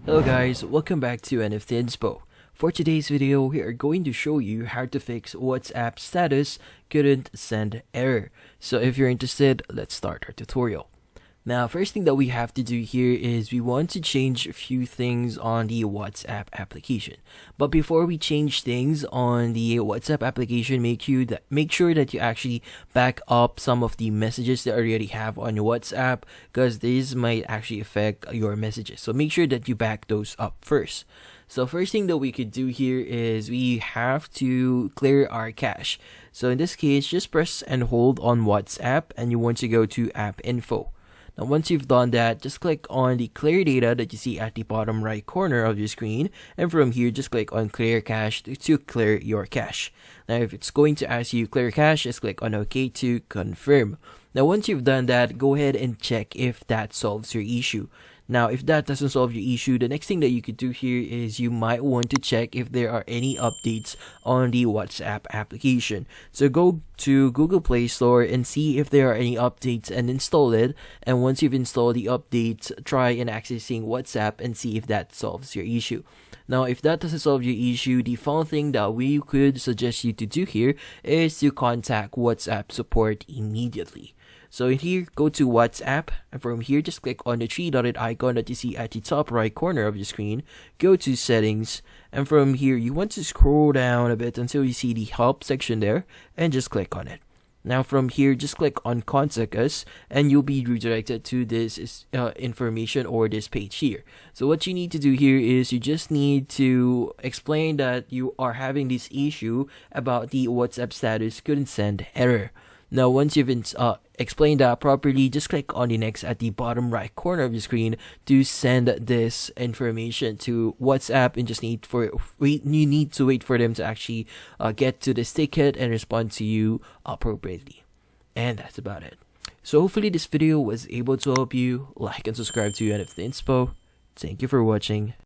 Hello guys, welcome back to NFT Inspo. For today's video, we are going to show you how to fix WhatsApp status couldn't send error. So if you're interested, let's start our tutorial. Now, first thing that we have to do here is we want to change a few things on the WhatsApp application. But before we change things on the WhatsApp application, make sure that you actually back up some of the messages that you already have on your WhatsApp, because this might actually affect your messages. So make sure that you back those up first. So first thing that we could do here is we have to clear our cache. So in this case, just press and hold on WhatsApp and you want to go to app info. Now once you've done that, just click on the clear data that you see at the bottom right corner of your screen, and from here just click on clear cache to clear your cache. Now if it's going to ask you clear cache, just click on OK to confirm. Now once you've done that, go ahead and check if that solves your issue. Now, if that doesn't solve your issue, the next thing that you could do here is you might want to check if there are any updates on the WhatsApp application. So go to Google Play Store and see if there are any updates and install it. And once you've installed the updates, try and accessing WhatsApp and see if that solves your issue. Now, if that doesn't solve your issue, the final thing that we could suggest you to do here is to contact WhatsApp support immediately. So here, go to WhatsApp, and from here, just click on the three-dotted icon that you see at the top right corner of your screen. Go to Settings, and from here, you want to scroll down a bit until you see the Help section there, and just click on it. Now from here, just click on Contact Us, and you'll be redirected to this information or this page here. So what you need to do here is you just need to explain that you are having this issue about the WhatsApp status couldn't send error. Now, once you've explained that properly, just click on the next at the bottom right corner of your screen to send this information to WhatsApp, and just need to wait for them to actually get to this ticket and respond to you appropriately. And that's about it. So hopefully this video was able to help you. Like and subscribe to NFT Inspo. Thank you for watching.